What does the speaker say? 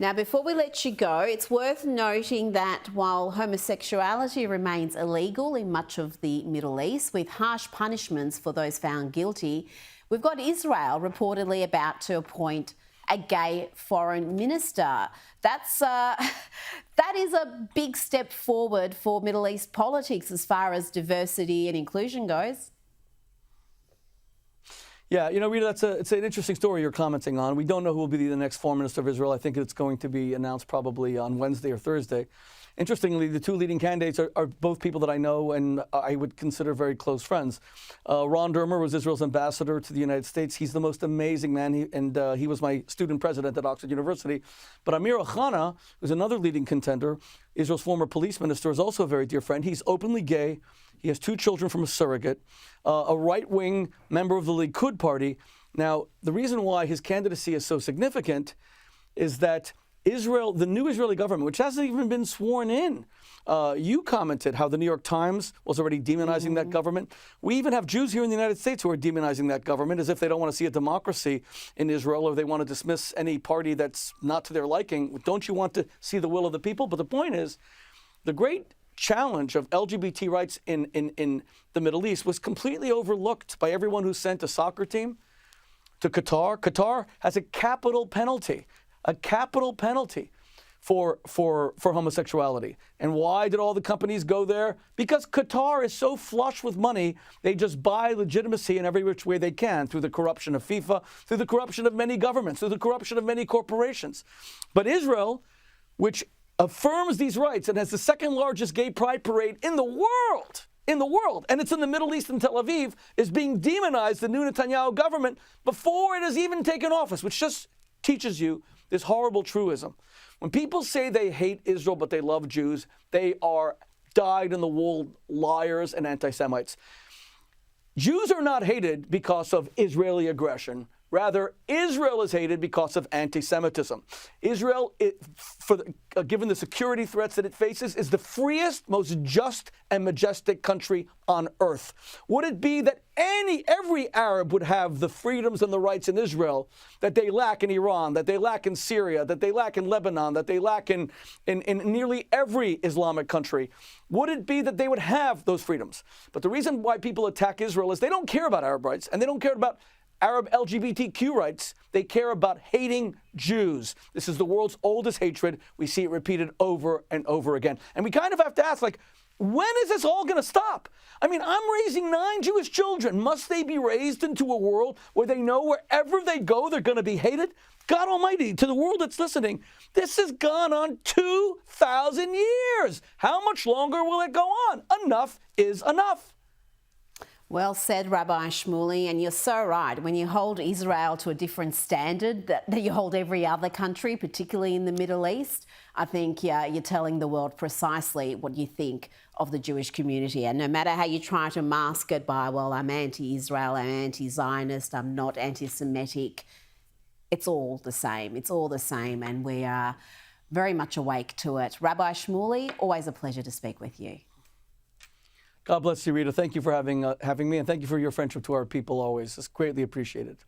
Now, before we let you go, it's worth noting that while homosexuality remains illegal in much of the Middle East, with harsh punishments for those found guilty, we've got Israel reportedly about to appoint a gay foreign minister. That is a big step forward for Middle East politics as far as diversity and inclusion goes. Yeah, you know, Rita, it's an interesting story you're commenting on. We don't know who will be the next foreign minister of Israel. I think it's going to be announced probably on Wednesday or Thursday. Interestingly, the two leading candidates are both people that I know and I would consider very close friends. Ron Dermer was Israel's ambassador to the United States. He's the most amazing man, he was my student president at Oxford University. But Amir Ohana, who's another leading contender, Israel's former police minister, is also a very dear friend. He's openly gay. He has two children from a surrogate, a right-wing member of the Likud party. Now, the reason why his candidacy is so significant is that Israel, the new Israeli government, which hasn't even been sworn in, you commented how the New York Times was already demonizing that government. We even have Jews here in the United States who are demonizing that government as if they don't want to see a democracy in Israel or they want to dismiss any party that's not to their liking. Don't you want to see the will of the people? But the point is, the great challenge of LGBT rights in the Middle East was completely overlooked by everyone who sent a soccer team to Qatar. Qatar has a capital penalty for homosexuality. And why did all the companies go there? Because Qatar is so flush with money, they just buy legitimacy in every which way they can, through the corruption of FIFA, through the corruption of many governments, through the corruption of many corporations. But Israel, which affirms these rights and has the second largest gay pride parade in the world, and it's in the Middle East in Tel Aviv, is being demonized, the new Netanyahu government, before it has even taken office, which just teaches you this horrible truism. When people say they hate Israel but they love Jews, they are dyed-in-the-wool liars and anti-Semites. Jews are not hated because of Israeli aggression. Rather, Israel is hated because of anti-Semitism. Israel, given the security threats that it faces, is the freest, most just and majestic country on earth. Would it be that every Arab would have the freedoms and the rights in Israel that they lack in Iran, that they lack in Syria, that they lack in Lebanon, that they lack in nearly every Islamic country? Would it be that they would have those freedoms? But the reason why people attack Israel is they don't care about Arab rights, and they don't care about Arab LGBTQ rights. They care about hating Jews. This is the world's oldest hatred. We see it repeated over and over again. And we kind of have to ask, like, when is this all going to stop? I mean, I'm raising 9 Jewish children. Must they be raised into a world where they know wherever they go, they're going to be hated? God Almighty, to the world that's listening, this has gone on 2,000 years. How much longer will it go on? Enough is enough. Well said, Rabbi Shmuley, and you're so right. When you hold Israel to a different standard that you hold every other country, particularly in the Middle East, I think you're telling the world precisely what you think of the Jewish community. And no matter how you try to mask it by, well, I'm anti-Israel, I'm anti-Zionist, I'm not anti-Semitic, it's all the same. It's all the same, and we are very much awake to it. Rabbi Shmuley, always a pleasure to speak with you. God bless you, Rita. Thank you for having me, and thank you for your friendship to our people always. It's greatly appreciated.